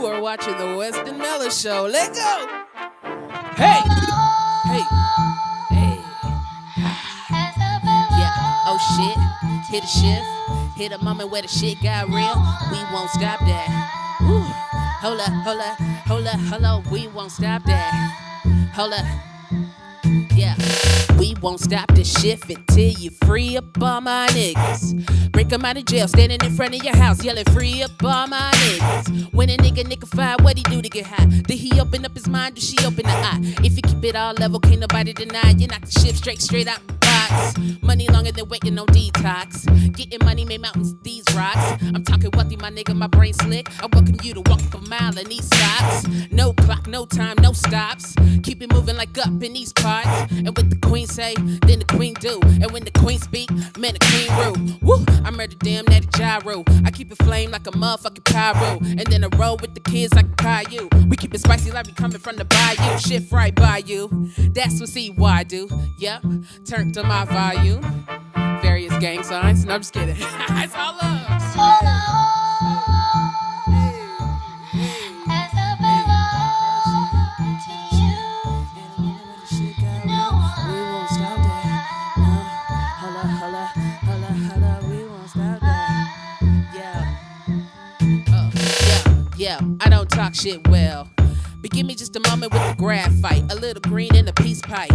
You are watching the WestNMela Show. Let go. Hey. Hey. Hey. Yeah. Oh shit. Hit a shift. Hit a moment where the shit got real. We won't stop that. Woo. Hold up, hold up, hold up, hold up. We won't stop that. Hold up. Yeah. We won't stop the shift until you free up all my niggas. Break them out of jail, standing in front of your house, yelling free up all my niggas. When a nigga fired, what he do to get high? Did he open up his mind? Did she open the eye? If you keep it all level, can't nobody deny. You knock the ship straight out the box. Money longer than waiting on detox. Getting money made mountains, these rocks. I'm talking wealthy, my nigga, my brain slick. I welcome you to walk up a mile in these socks. No clock, no time, no stops. Keep it moving like up in these parts. And what the queen say, then the queen do. And when the queen speak, man, the queen rule. Woo, I murder damn that gyro. I keep it flame like a motherfucking pyro. And then I roll with the kids like a Caillou. We keep it spicy like we coming from the bayou. Shift right by you. That's what CY do. Yep, turn to my volume. Various gang signs. No, I'm just kidding. It's all love. Yeah, I don't talk shit well. But give me just a moment with the graphite, a little green and a peace pipe.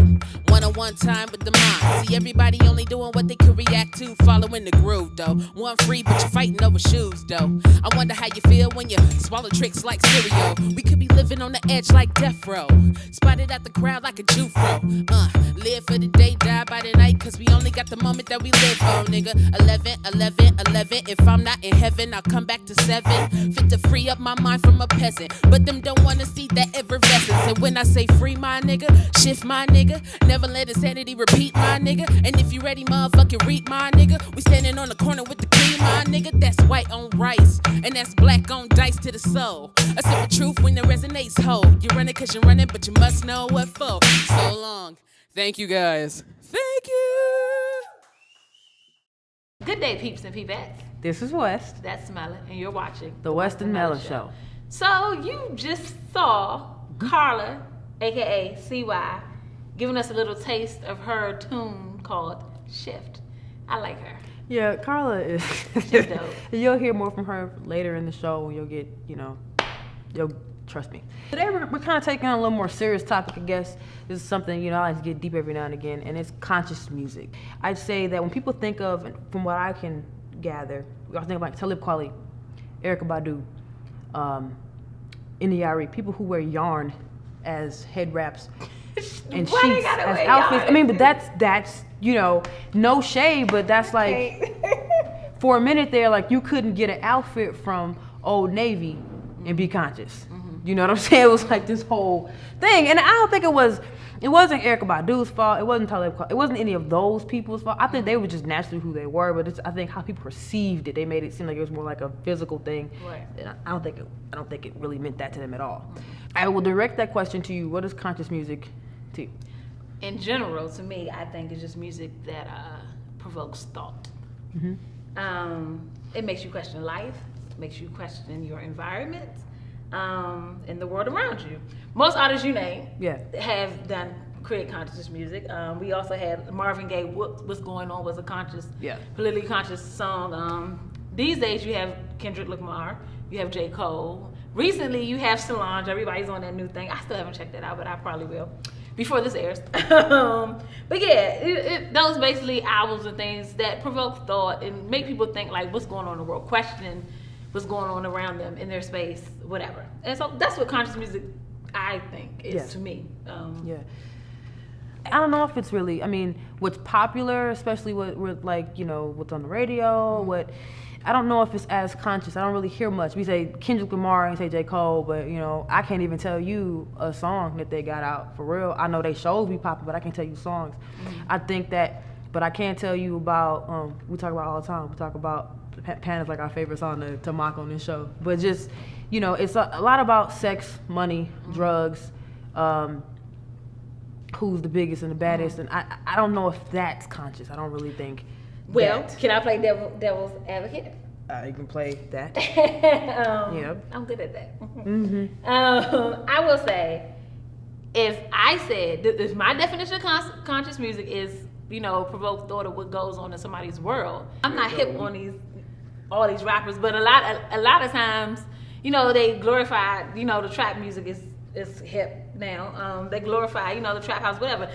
One-on-one time with the mind. See, everybody only doing what they could react to, following the groove, though. One free, but you're fighting over shoes, though. I wonder how you feel when you swallow tricks like cereal. We could be living on the edge like death row. Spotted out the crowd like a Jufro. Live for the day, die by the night, cause we only got the moment that we live on, nigga. 11, 11, 11. If I'm not in heaven, I'll come back to 7. Fit to free up my mind from a peasant. But them don't wanna see that effervescence. And when I say free my nigga, shift my nigga, never let insanity repeat my nigga. And if you ready, motherfucking reap my nigga. We standing on the corner with the cream, my nigga. That's white on rice, and that's black on dice to the soul. A sip of truth when it resonates whole. You running cause you're running, but you must know what for. So long. Thank you guys. Thank you. Good day, peeps and peepettes. This is West. That's Mela, and you're watching The WestNMela Show. So you just saw Carla, aka CY, giving us a little taste of her tune called Shift. I like her. Yeah, Carla is. She's dope. You'll hear more from her later in the show. You'll get, you'll trust me. Today we're kind of taking on a little more serious topic, I guess. This is something, I like to get deep every now and again, and it's conscious music. I'd say that when people think of, from what I can gather, I think of like Talib Kweli, Erykah Badu, India.Arie, people who wear yarn as head wraps and sheets as outfits. Yarn? I mean, but that's no shade, but that's like for a minute there, like you couldn't get an outfit from Old Navy and be conscious. You know what I'm saying? It was like this whole thing, and I don't think it wasn't Erykah Badu's fault. It wasn't Talib Kweli. It wasn't any of those people's fault. I think they were just naturally who they were, but I think how people perceived it, they made it seem like it was more like a physical thing. Right. And I don't think it really meant that to them at all. I will direct that question to you. What is conscious music to you? In general, to me, I think it's just music that provokes thought. It makes you question life, makes you question your environment, and the world around you. Most artists you name have create conscious music. We also had Marvin Gaye, What's Going On was a conscious, politically conscious song. These days you have Kendrick Lamar, you have J. Cole. Recently you have Solange, everybody's on that new thing. I still haven't checked that out, but I probably will before this airs. But yeah, those basically albums and things that provoke thought and make people think like what's going on in the world, question what's going on around them in their space, whatever. And so that's what conscious music, I think, is to me. I don't know if it's really, what's popular, especially with like, what's on the radio, I don't know if it's as conscious. I don't really hear much. We say Kendrick Lamar and say J. Cole, but I can't even tell you a song that they got out for real. I know they shows be popping, but I can't tell you songs. I think that, but I can't tell you about, we talk about all the time, we talk about Pan is like our favorite song to mock on this show. But just, it's a lot about sex, money, drugs, who's the biggest and the baddest, and I don't know if that's conscious. I don't really think. Well, can I play devil's advocate? You can play that. Yep. I'm good at that. I will say, if my definition of conscious music is, provoke thought of what goes on in somebody's world, I'm not hip on all these rappers, but a lot of times, they glorify, the trap music is hip now. They glorify, the trap house, whatever.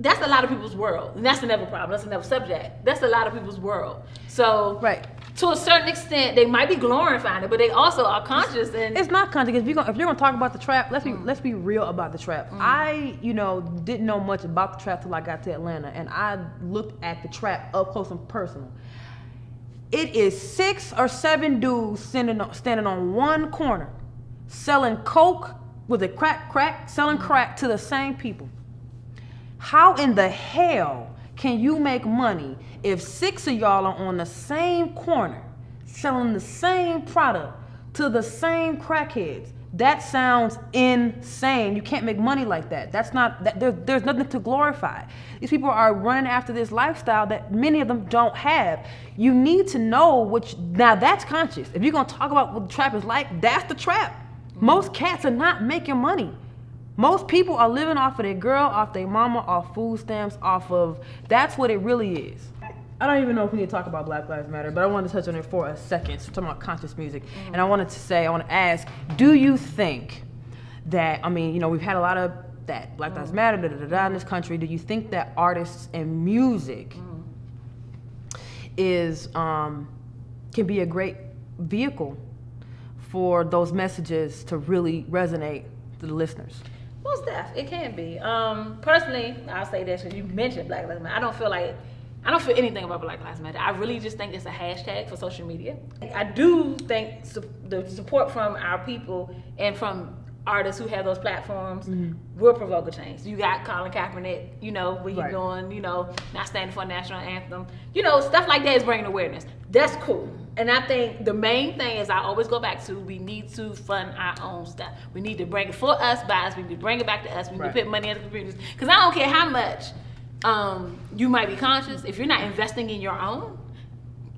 That's a lot of people's world, and that's another problem. That's another subject. That's a lot of people's world. So, right, to a certain extent, they might be glorifying it, but they also are conscious. And it's not conscious. If you're gonna talk about the trap, let's be real about the trap. I didn't know much about the trap till I got to Atlanta, and I looked at the trap up close and personal. It is 6 or 7 dudes standing on one corner, selling coke with a crack, selling crack to the same people. How in the hell can you make money if 6 of y'all are on the same corner selling the same product to the same crackheads? That sounds insane. You can't make money like that. There's nothing to glorify. These people are running after this lifestyle that many of them don't have. You need to know now that's conscious. If you're gonna talk about what the trap is like, that's the trap. Most cats are not making money. Most people are living off of their girl, off their mama, off food stamps, that's what it really is. I don't even know if we need to talk about Black Lives Matter, but I wanted to touch on it for a second. So we're talking about conscious music. And I want to ask, do you think that, we've had a lot of that, Black Lives Matter, in this country. Do you think that artists and music can be a great vehicle for those messages to really resonate to the listeners? Most definitely, it can be. Personally, I'll say this because you mentioned Black Lives Matter. I don't feel anything about Black Lives Matter. I really just think it's a hashtag for social media. I do think the support from our people and from artists who have those platforms will provoke a change. You got Colin Kaepernick, what he's doing, not standing for a national anthem. Stuff like that is bringing awareness. That's cool. And I think the main thing is I always go back to, we need to fund our own stuff. We need to bring it for us, by us. We need to bring it back to us. We need to put money in the computers. Because I don't care how much you might be conscious. If you're not investing in your own,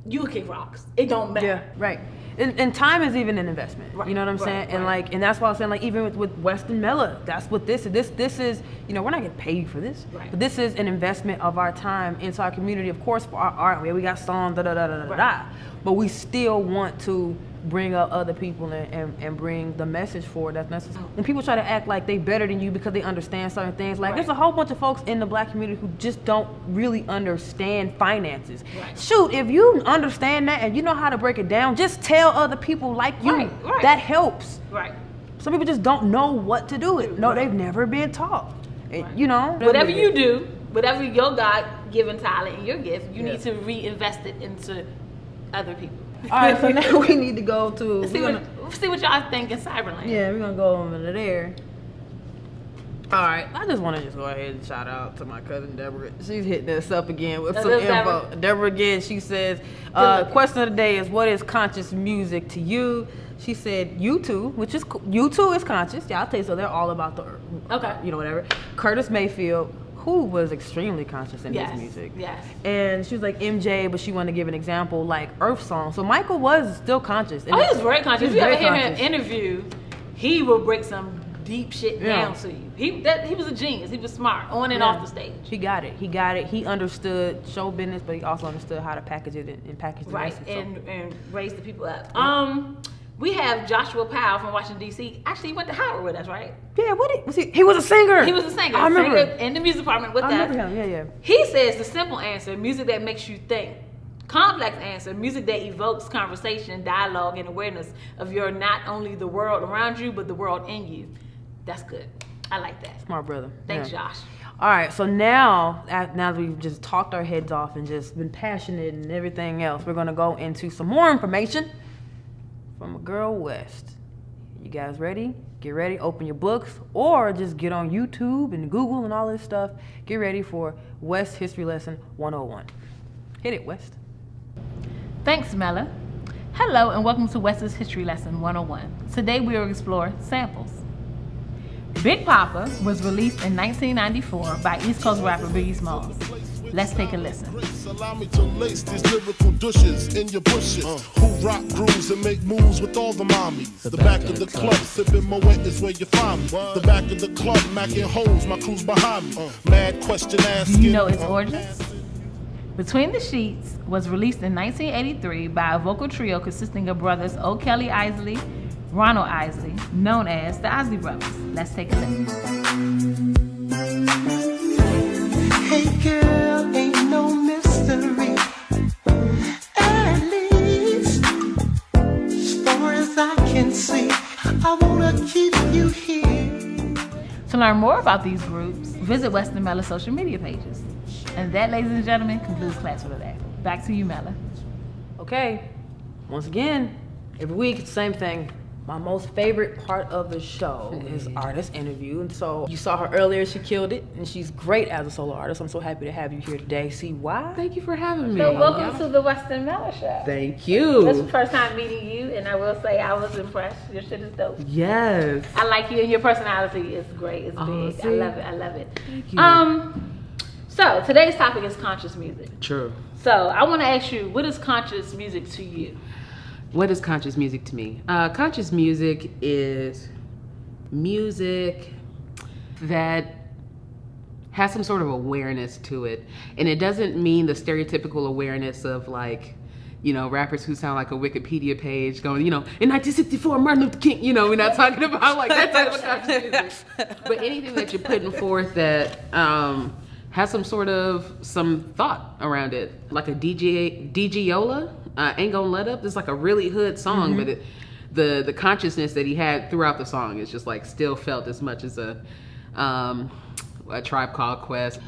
you can kick rocks. It don't matter. Yeah, right. And time is even an investment. Right. You know what I'm saying? Right. And that's why I was saying, even with WestNMela, that's what this is. This is, we're not getting paid for this. Right. But this is an investment of our time into our community. Of course, for our art, we got songs, but we still want to bring up other people and bring the message forward that's necessary. And people try to act like they better than you because they understand certain things. There's a whole bunch of folks in the Black community who just don't really understand finances. Right. Shoot, if you understand that and you know how to break it down, just tell other people like you. Right. That helps. Right. Some people just don't know what to do with. No, they've never been taught. Right. Whatever you do, whatever your God-given talent and your gift, you need to reinvest it into other people. All right, so now we need to go to see what y'all think in Cyberland. Yeah, we're gonna go over there. All right, I just want to go ahead and shout out to my cousin Deborah. She's hitting us up again with some info. Deborah again, she says, question of the day is, what is conscious music to you? She said U2, which is U2 is conscious. Yeah, I'll tell you, so they're all about the whatever. Curtis Mayfield, who was extremely conscious in his music. Yes. And she was like MJ, but she wanted to give an example like Earth Song. So Michael was still conscious. He was very conscious. If you ever hear him interview, he will break some deep shit down to you. He was a genius. He was smart on and off the stage. He got it. He understood show business, but he also understood how to package it and package the message. And raise the people up. Yeah. We have Joshua Powell from Washington, D.C. Actually, he went to Howard with us, right? Yeah, was he? He was a singer. He was a singer. I remember. In the music department with us. I remember him, yeah. He says the simple answer, music that makes you think. Complex answer, music that evokes conversation, dialogue, and awareness of your not only the world around you, but the world in you. That's good. I like that. Smart brother. Thanks, Josh. All right, so now that we've just talked our heads off and just been passionate and everything else, we're going to go into some more information from a girl West. You guys ready? Get ready, open your books, or just get on YouTube and Google and all this stuff. Get ready for West History Lesson 101. Hit it, West. Thanks, Mela. Hello, and welcome to West's History Lesson 101. Today we will explore samples. Big Poppa was released in 1994 by East Coast rapper Biggie Smalls. Let's take a listen. Allow me to lace these lyrical douches in your bushes. Who rock grooves and make moves with all the mommies. The back of the club, sipping Moet is where you find me. The back of the club, macking holes, my crew's behind me. Mad question asking. Do you know its origins? Between the Sheets was released in 1983 by a vocal trio consisting of brothers O. Kelly Isley, Ronald Isley, known as the Isley Brothers. Let's take a listen. Hey girl, ain't no mystery. At least, as far as I can see, I wanna keep you here. To learn more about these groups, visit WestNMela social media pages. And that, ladies and gentlemen, concludes class for today. Back to you, Mela. Okay, once again, every week it's the same thing. My most favorite part of the show is artist interview. And so you saw her earlier, she killed it, and she's great as a solo artist. I'm so happy to have you here today. See why? Thank you for having me. So welcome to the WestNMela Show. Thank you. This is the first time meeting you, and I will say I was impressed. Your shit is dope. Yes. I like you, and your personality is great. It's big. See? I love it. Thank you. So today's topic is conscious music. True. So I want to ask you, what is conscious music to you? What is conscious music to me? Conscious music is music that has some sort of awareness to it. And it doesn't mean the stereotypical awareness of like, you know, rappers who sound like a Wikipedia page going, you know, in 1964, Martin Luther King, you know, we're not talking about like that type of conscious music. But anything that you're putting forth that has some thought around it. Like a DJ-ola. Ain't Gonna Let Up. It's like a really hood song, but the consciousness that he had throughout the song is just like still felt as much as a Tribe Called Quest.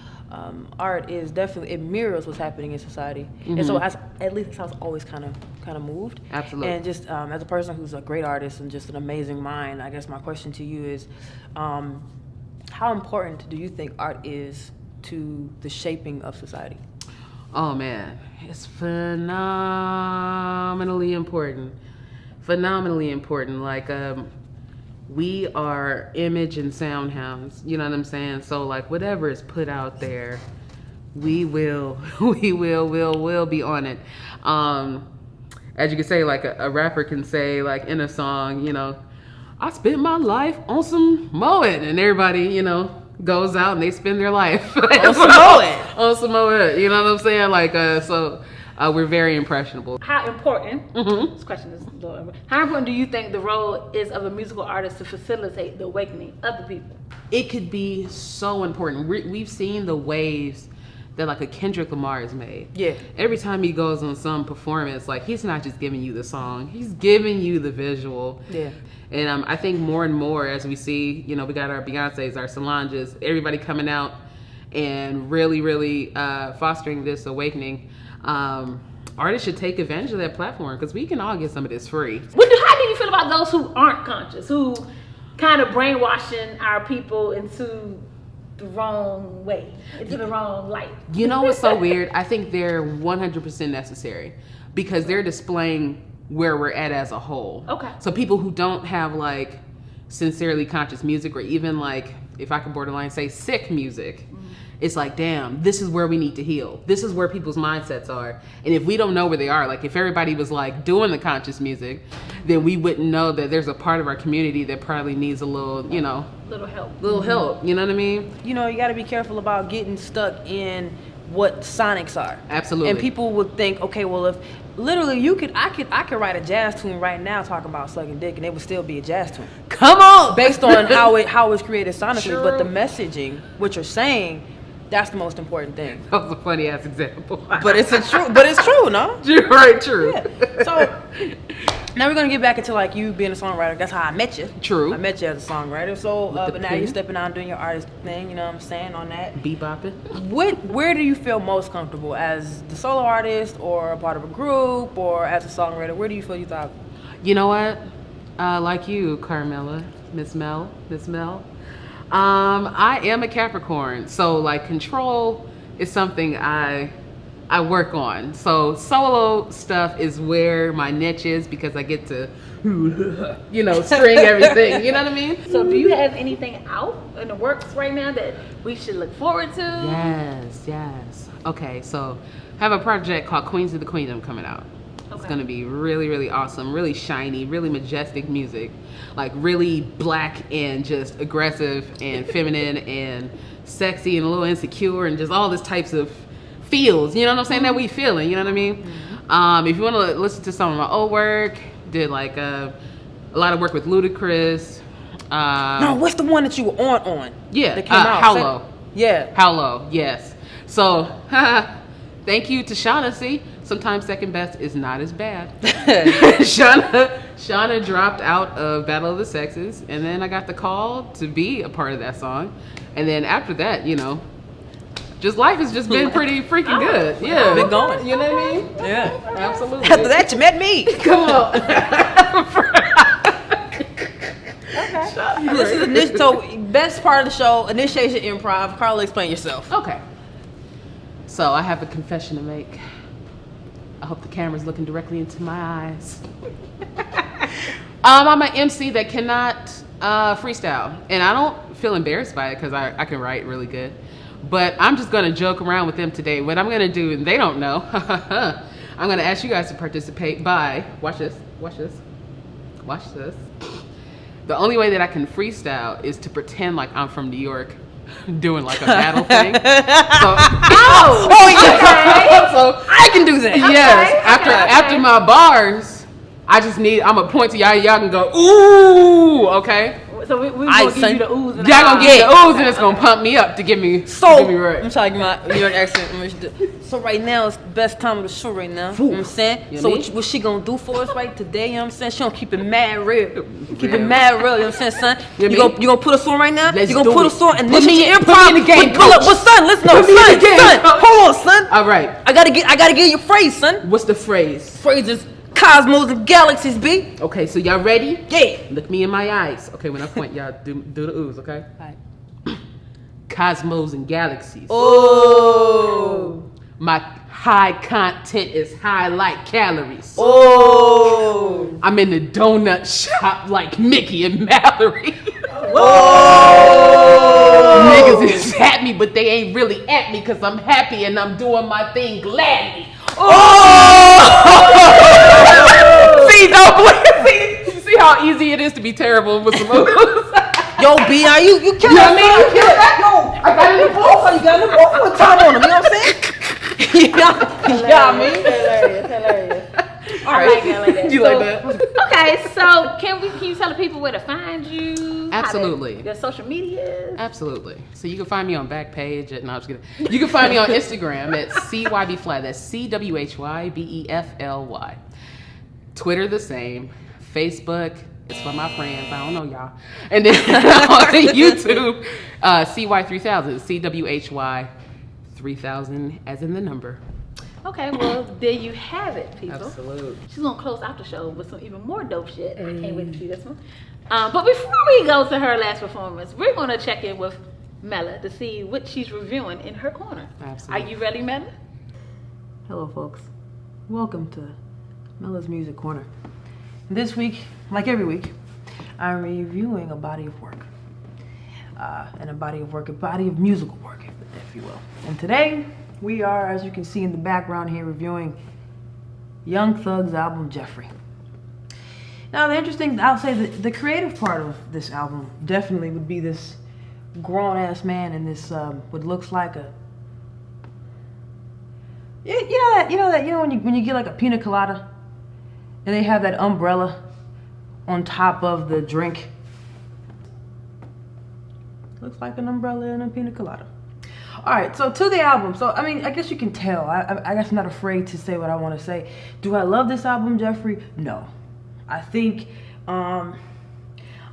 Art is definitely, it mirrors what's happening in society, and so at least that's how it's always kind of moved. Absolutely. And just as a person who's a great artist and just an amazing mind, I guess my question to you is, how important do you think art is to the shaping of society? Oh man, it's phenomenally important. Phenomenally important. Like, we are image and sound hounds, you know what I'm saying? So like whatever is put out there, we will be on it. As you can say, like a rapper can say like in a song, you know, I spent my life on some Moet, and everybody, you know, goes out and they spend their life on some Moet. On some Moet, you know what I'm saying? Like, so we're very impressionable. How important, this question is a little, how important do you think the role is of a musical artist to facilitate the awakening of the people? It could be so important. We've seen the waves that like a Kendrick Lamar has made. Yeah. Every time he goes on some performance, like he's not just giving you the song, he's giving you the visual. Yeah. And I think more and more as we see, you know, we got our Beyoncés, our Solanges, everybody coming out and really fostering this awakening. Artists should take advantage of that platform because we can all get some of this free. How do you feel about those who aren't conscious, who kind of brainwashing our people into the wrong way, into the wrong light? You know what's so weird? I think they're 100% necessary because they're displaying where we're at as a whole. Okay. So people who don't have like sincerely conscious music, or even like, if I could borderline say sick music, it's like, damn, this is where we need to heal. This is where people's mindsets are. And if we don't know where they are, like if everybody was like doing the conscious music, then we wouldn't know that there's a part of our community that probably needs a little, you know, little help, you know what I mean? You know, you got to be careful about getting stuck in what sonics are. Absolutely. And people would think, okay, well, if literally I could write a jazz tune right now talking about sucking dick, and it would still be a jazz tune. Come on, based on how it's created sonically. Sure. But the messaging, what you're saying, that's the most important thing. That was a funny ass example. But it's true, no? Right, true. Yeah. So now we're gonna get back into like you being a songwriter. That's how I met you. True. I met you as a songwriter. So but now you're stepping out and doing your artist thing, you know what I'm saying, on that. Bebopping. Where do you feel most comfortable? As the solo artist, or a part of a group, or as a songwriter? Where do you feel you thrive? You know what? Like you, Carmela, Miss Mel. I am a Capricorn, so like control is something I I work on. So solo stuff is where my niche is because I get to, string everything. You know what I mean? So do you have anything out in the works right now that we should look forward to? Yes. Okay, so I have a project called Queens of the Queendom coming out. Okay. It's gonna be really, really awesome, really shiny, really majestic music. Like really black and just aggressive and feminine and sexy and a little insecure and just all this types of feels, you know what I'm saying, that we feeling, you know what I mean? If you want to listen to some of my old work, did like a lot of work with Ludacris. No, what's the one that you were on? Yeah, that came out. How Low. Yeah. How Low, yes. So, thank you to Shauna. See, sometimes second best is not as bad. Shauna dropped out of Battle of the Sexes, and then I got the call to be a part of that song. And then after that, just life has just been pretty freaking good. Yeah. Been going. You know what I mean? Yeah. Absolutely. After that, you met me. Come on. This is so best part of the show, initiation improv. Carla, explain yourself. Okay. So I have a confession to make. I hope the camera's looking directly into my eyes. I'm an MC that cannot freestyle, and I don't feel embarrassed by it because I can write really good. But I'm just gonna joke around with them today. What I'm gonna do, and they don't know, I'm gonna ask you guys to participate by, watch this. The only way that I can freestyle is to pretend like I'm from New York doing like a battle thing. So, so I can do that. Yes, after my bars, I'm gonna point to y'all can go, ooh, okay? So we're gonna give you the oohs and y'all gonna get the oohs and it's gonna pump me up to get me right. I'm talking about New York accent. So right now it's the best time of the show right now. You know what I'm saying? You So know what she gonna do for us right today, you know what I'm saying? She gonna keep it mad real. Keep it mad real, you know what I'm saying, son? You gonna put us on right now? Let's you gonna do put it. us on and Put then me you in the game, Pull up, coach. well, son, listen, no, Put me in the game, son, coach. hold on, son. All right. I gotta get your phrase, son. What's the phrase? Phrase is cosmos and galaxies, B. Okay, so y'all ready? Yeah. Look me in my eyes. Okay, when I point, y'all do the oohs, okay? All right. Cosmos and galaxies. Oh. My high content is high like calories. Oh. I'm in the donut shop like Mickey and Mallory. Oh. Niggas is at me, but they ain't really at me because I'm happy and I'm doing my thing gladly. See, don't believe. See how easy it is to be terrible with some moves. Yo, B.I, you killing Yeah, me. man, You killing that. Yo, I got it in the ball. You got it in the ball. Put time on him. You know what I'm saying? You got me. Hilarious. All right. I like that. You like that? Okay, so can you tell the people where to find you? Absolutely. Your social media. Absolutely. So you can find me on Backpage at, no, I'm just kidding. You can find me on Instagram at CYBFly. That's CWHYBEFLY. Twitter the same. Facebook, it's for my friends. I don't know y'all. And then on YouTube, CY3000, CWHY 3000 as in the number. Okay, well, there you have it, people. Absolutely. She's gonna close out the show with some even more dope shit. I can't wait to see this one. But before we go to her last performance, we're gonna check in with Mela to see what she's reviewing in her corner. Absolutely. Are you ready, Mela? Hello, folks. Welcome to Mela's Music Corner. This week, like every week, I'm reviewing a body of work. A body of musical work, if you will. And today, we are, as you can see in the background here, reviewing Young Thug's album, Jeffery. Now, I'll say that the creative part of this album definitely would be this grown-ass man in this, what looks like a, you know when you get like a pina colada, and they have that umbrella on top of the drink. Looks like an umbrella and a pina colada. All right, so to the album. So, I mean, I guess you can tell. I guess I'm not afraid to say what I want to say. Do I love this album, Jeffery? No. I think I'm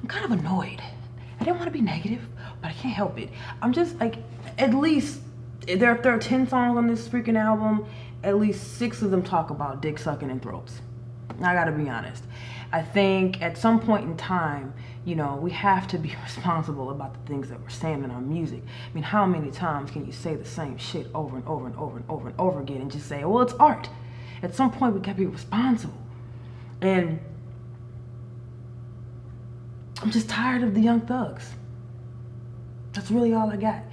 kind of annoyed. I didn't want to be negative, but I can't help it. I'm just like, at least, there are 10 songs on this freaking album. At least 6 of them talk about dick sucking and throats. I gotta be honest. I think at some point in time, you know, we have to be responsible about the things that we're saying in our music. I mean, how many times can you say the same shit over and over and over and over and over again and just say, well, it's art? At some point, we gotta be responsible. And I'm just tired of the Young Thugs. That's really all I got.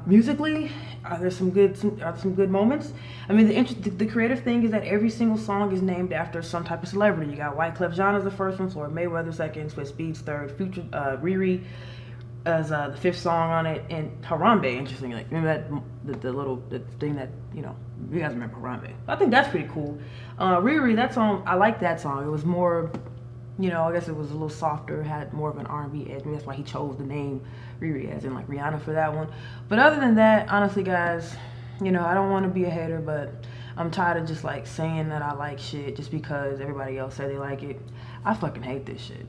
Musically, there's some good moments. I mean, the creative thing is that every single song is named after some type of celebrity. You got Wyclef Jean as the first one, Floyd Mayweather second, Swiss Beats third, Future, Riri as the fifth song on it, and Harambe. Interesting, like remember that the thing that, you know, you guys remember Harambe. I think that's pretty cool. Riri, that song, I like that song. It was more, you know, I guess it was a little softer, had more of an R&B edge. Maybe that's why he chose the name Riri, as in like Rihanna for that one. But other than that, honestly, guys, you know, I don't want to be a hater, but I'm tired of just like saying that I like shit just because everybody else say they like it. I fucking hate this shit.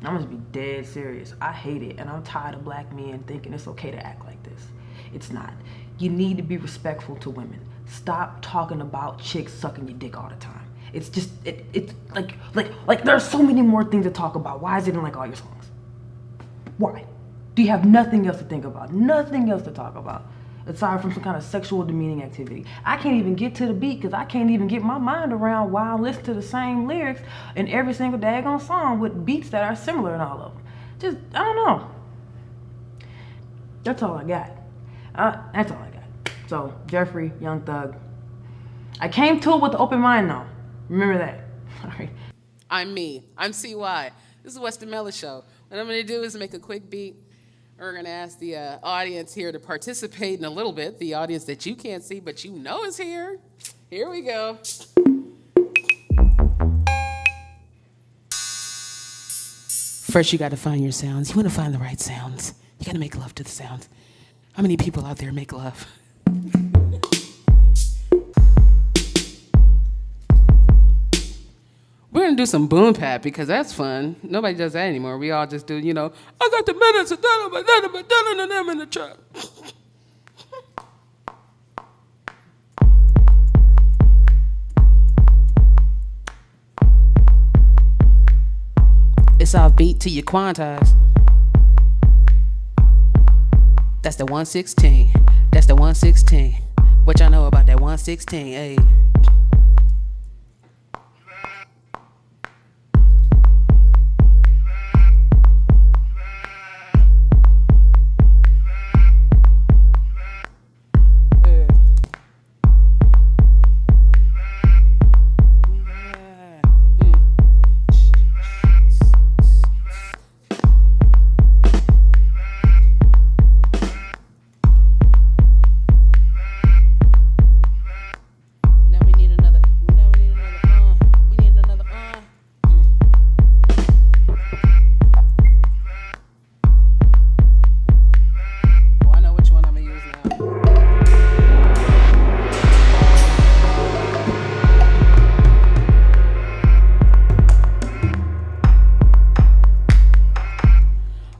I'm gonna be dead serious. I hate it, and I'm tired of black men thinking it's okay to act like this. It's not. You need to be respectful to women. Stop talking about chicks sucking your dick all the time. It's just, it's like there's so many more things to talk about. Why is it in like all your songs? Why? Do you have nothing else to think about? Nothing else to talk about aside from some kind of sexual demeaning activity? I can't even get to the beat because I can't even get my mind around why I listen to the same lyrics in every single daggone song with beats that are similar in all of them. Just, I don't know. That's all I got. That's all I got. So, Jeffery, Young Thug. I came to it with an open mind though. Remember that. All right. I'm me. I'm CY. This is WestNMela Show. What I'm going to do is make a quick beat. We're going to ask the audience here to participate in a little bit. The audience that you can't see, but you know is here. Here we go. First, you got to find your sounds. You want to find the right sounds. You got to make love to the sounds. How many people out there make love? We're going to do some boom pap because that's fun. Nobody does that anymore. We all just do, you know, I got the minutes and them in the trap. It's off beat till you quantize. That's the 116. That's the 116. What y'all know about that 116? Hey.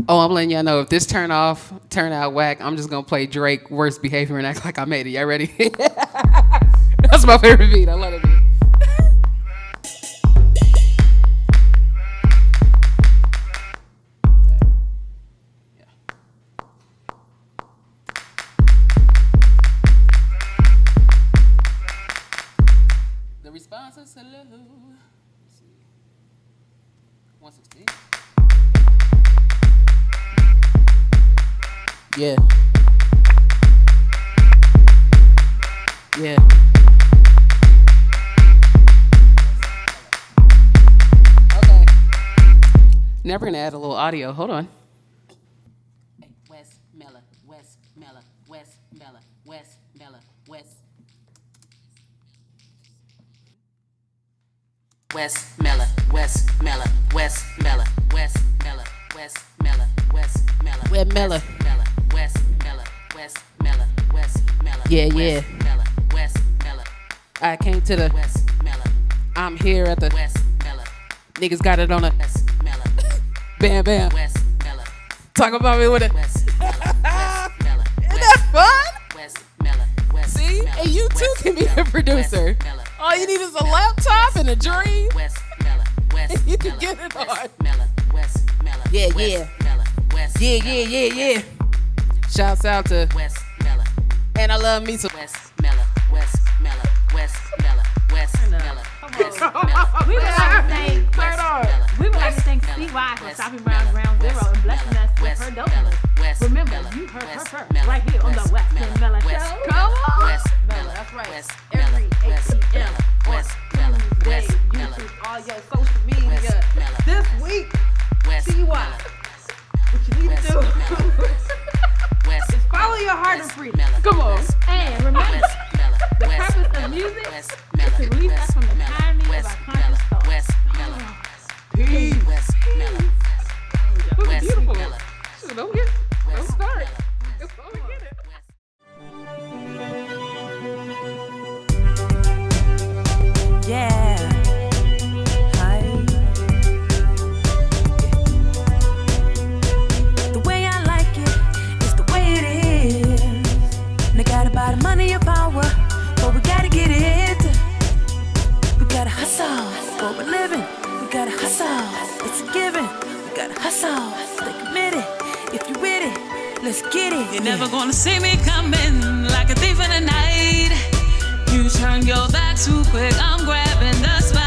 Oh, I'm letting y'all know if this turn out whack, I'm just gonna play Drake Worst Behavior and act like I made it. Y'all ready? That's my favorite beat. I love it. The response is hello. Let's see. 116. Yeah. Yeah. Okay. Now we're gonna add a little audio. Hold on. Hey, WestNMela, WestNMela, WestNMela, WestNMela, WestNMela, WestNMela, WestNMela, WestNMela, WestNMela, WestNMela, WestNMela, WestNMela, WestNMela, yeah, yeah. WestNMela. I came to the WestNMela. I'm here at the WestNMela. Niggas got it on a WestNMela. Bam, bam. WestNMela. Talk about me with it. Isn't that fun? WestNMela. See, and you too can be a producer. All you need is a laptop and a dream. WestNMela, You can get it on. WestNMela, Yeah. Yeah. Shouts out to WestNMela, and I love me some WestNMela. We would like to thank CY for stopping by Ground Zero and blessing us with her dopeness. Remember, you heard her right here on the WestNMela Show. Come on. Mela, that's right. Every 8 p.m. on Tuesday, YouTube, all your social media. This week, CY, what you need to do is follow your heart and freedom. Come on. And remember, the purpose of music is to release us from the tyranny of our conscious thoughts. Peace. beautiful. Don't start. It's all get it. Yeah. Hi. The way I like it is the way it is. And I got about the money or power, but we gotta get it. We gotta hustle for a living. We gotta hustle. It's a given. We gotta hustle. Stay committed. If you with it, let's get it. You're never gonna see me coming like a thief in the night. You turn your back too quick, I'm grabbing the spot.